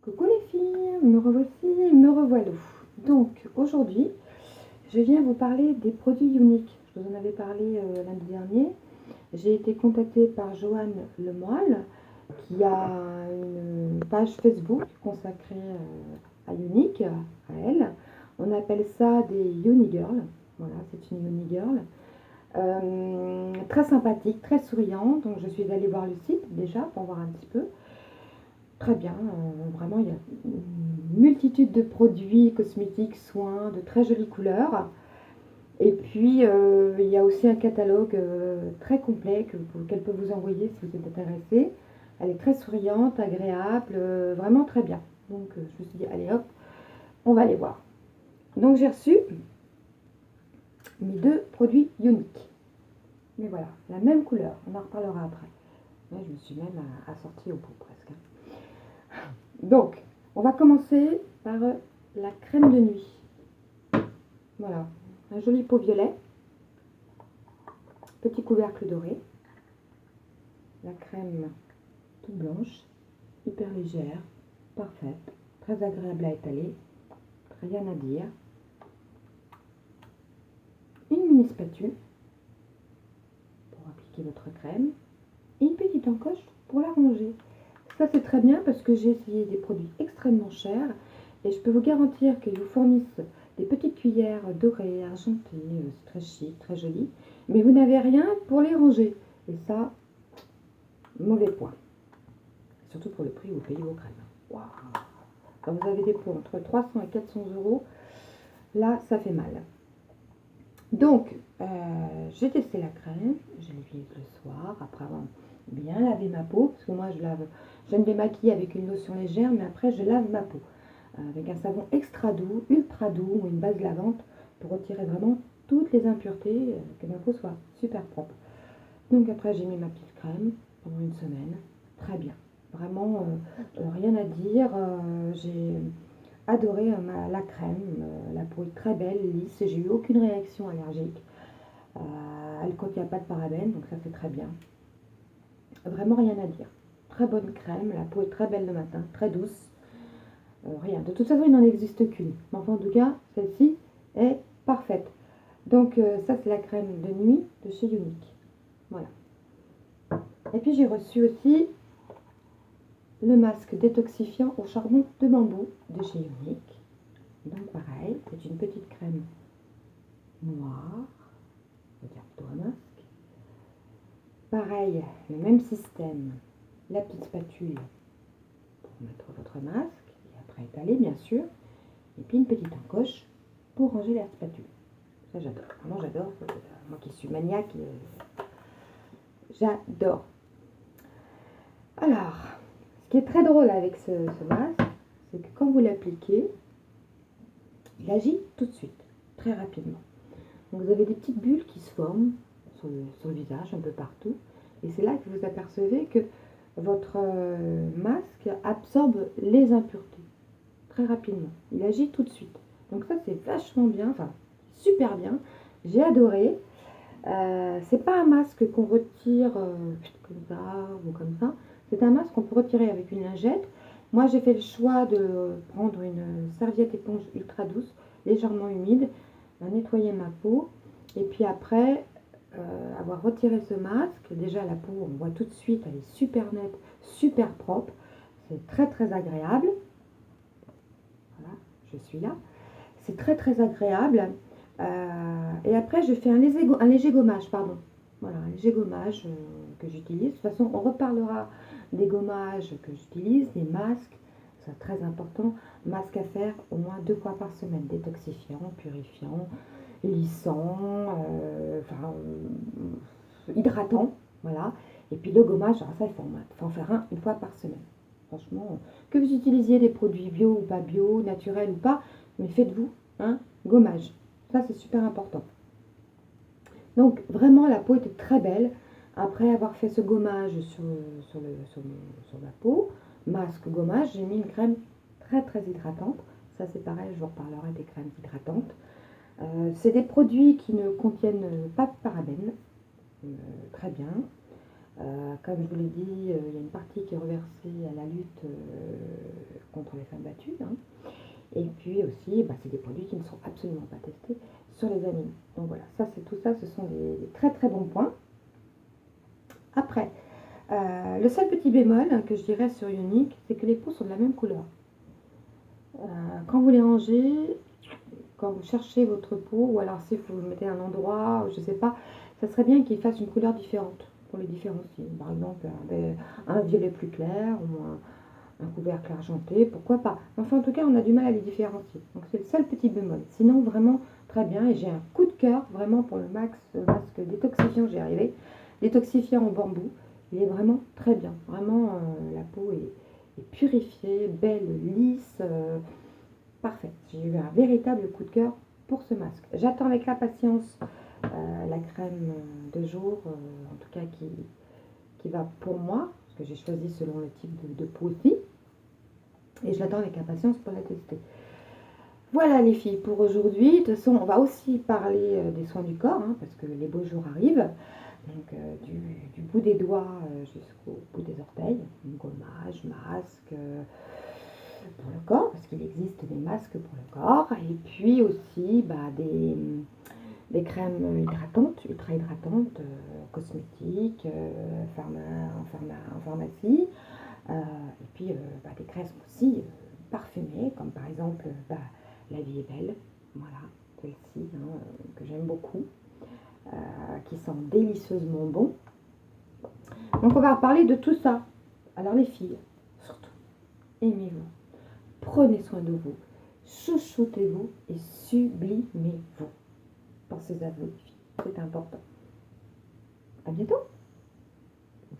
Coucou les filles, me revoici, me revoilà. Donc aujourd'hui, je viens vous parler des produits uniques. Je vous en avais parlé lundi dernier. J'ai été contactée par Joanne Lemoyle qui a une page Facebook consacrée à Unique, à elle. On appelle ça des Unigirls. Voilà, c'est une Unigirl. Très sympathique, très souriante. Donc je suis allée voir le site déjà pour voir un petit peu. Très bien, vraiment il y a une multitude de produits cosmétiques, soins, de très jolies couleurs. Et puis il y a aussi un catalogue très complet qu'elle peut vous envoyer si vous êtes intéressé. Elle est très souriante, agréable, vraiment très bien. Donc je me suis dit, allez hop, on va aller voir. Donc j'ai reçu mes deux produits uniques. Mais voilà, la même couleur, on en reparlera après. Ouais, je me suis même assortie au bout presque. Donc, on va commencer par la crème de nuit. Voilà, un joli pot violet, petit couvercle doré, la crème toute blanche, hyper légère, parfaite, très agréable à étaler, rien à dire. Une mini spatule pour appliquer votre crème et une petite encoche pour la ranger. Ça c'est très bien parce que j'ai essayé des produits extrêmement chers et je peux vous garantir qu'ils vous fournissent des petites cuillères dorées, argentées, c'est très chic, très joli, mais vous n'avez rien pour les ranger. Et ça, mauvais point. Surtout pour le prix où vous payez vos crèmes. Waouh. Quand vous avez des pots entre 300 et 400 euros, là ça fait mal. Donc, j'ai testé la crème, je l'ai mise le soir, après avoir bien lavé ma peau, parce que moi je me démaquille avec une lotion légère, mais après je lave ma peau avec un savon extra doux, ultra doux, ou une base lavante, pour retirer vraiment toutes les impuretés, que ma peau soit super propre. Donc après j'ai mis ma petite crème pendant une semaine, très bien, vraiment rien à dire, j'ai adoré la crème, la peau est très belle, lisse, et j'ai eu aucune réaction allergique. Elle ne contient pas de parabènes, donc ça c'est très bien. Vraiment rien à dire. Très bonne crème, la peau est très belle le matin, très douce. Rien. De toute façon, il n'en existe qu'une. Mais enfin, en tout cas, celle-ci est parfaite. Donc ça c'est la crème de nuit de chez Unique. Voilà. Et puis j'ai reçu aussi le masque détoxifiant au charbon de bambou de chez Unique. Donc pareil, c'est une petite crème noire, on va dire plutôt un masque. Pareil, le même système, la petite spatule pour mettre votre masque, et après étaler bien sûr, et puis une petite encoche pour ranger la spatule. Ça j'adore, vraiment j'adore, moi qui suis maniaque, j'adore. Alors, ce qui est très drôle avec ce masque, c'est que quand vous l'appliquez, il agit tout de suite, très rapidement. Donc vous avez des petites bulles qui se forment sur le visage, un peu partout. Et c'est là que vous apercevez que votre masque absorbe les impuretés très rapidement. Il agit tout de suite. Donc ça c'est vachement bien, enfin super bien. J'ai adoré. C'est pas un masque qu'on retire comme ça ou comme ça. C'est un masque qu'on peut retirer avec une lingette. Moi j'ai fait le choix de prendre une serviette éponge ultra douce, légèrement humide, nettoyer ma peau. Et puis après, avoir retiré ce masque, déjà la peau, on voit tout de suite, elle est super nette, super propre. C'est très très agréable. Voilà, je suis là. C'est très très agréable. Et après, je fais un léger gommage, pardon. Voilà, un léger gommage que j'utilise. De toute façon, on reparlera des gommages que j'utilise, des masques. C'est très important. Masque à faire au moins 2 fois par semaine. Détoxifiant, purifiant, lissant, hydratant. Voilà. Et puis le gommage, alors ça, il faut en faire un une fois par semaine. Franchement, que vous utilisiez des produits bio ou pas bio, naturels ou pas, mais faites-vous un gommage. Ça, c'est super important. Donc, vraiment, la peau était très belle. Après avoir fait ce gommage sur la peau, masque, gommage, j'ai mis une crème très, très hydratante. Ça, c'est pareil, je vous reparlerai des crèmes hydratantes. C'est des produits qui ne contiennent pas de parabènes. Très bien. Comme je vous l'ai dit, il y a une partie qui est reversée à la lutte contre les femmes battues. Hein. Et puis aussi, c'est des produits qui ne sont absolument pas testés sur les animaux. Donc voilà, tout ça, ce sont des très très bons points. Après, le seul petit bémol que je dirais sur Ionic, c'est que les pots sont de la même couleur. Quand vous les rangez, quand vous cherchez votre pot, ou alors si vous le mettez à un endroit, je ne sais pas, ça serait bien qu'il fasse une couleur différente pour les différencier. Par exemple, un violet plus clair ou un couvercle argenté, pourquoi pas. Enfin, en tout cas, on a du mal à les différencier. Donc, c'est le seul petit bémol. Sinon, vraiment, très bien. Et j'ai un coup de cœur, vraiment, pour le masque détoxifiant, j'y arrivé. Détoxifiant en bambou. Il est vraiment très bien. Vraiment, la peau est purifiée, belle, lisse, parfait. J'ai eu un véritable coup de cœur pour ce masque. J'attends avec impatience la crème de jour, en tout cas qui va pour moi, parce que j'ai choisi selon le type de peau aussi. Et je l'attends avec impatience pour la tester. Voilà les filles pour aujourd'hui. De toute façon, on va aussi parler des soins du corps, hein, parce que les beaux jours arrivent. Donc du bout des doigts jusqu'au bout des orteils. Gommage, masque pour le corps, parce qu'il existe des masques pour le corps. Et puis aussi des crèmes hydratantes, ultra hydratantes, cosmétiques, en pharmacie. Et puis des crèmes aussi parfumées, comme par exemple La Vie est Belle, voilà, celle-ci, hein, que j'aime beaucoup, qui sent délicieusement bon. Donc on va reparler de tout ça. Alors les filles, surtout, aimez-vous, prenez soin de vous, chouchoutez-vous et sublimez-vous. Pensez à vous, les filles, c'est important. À bientôt.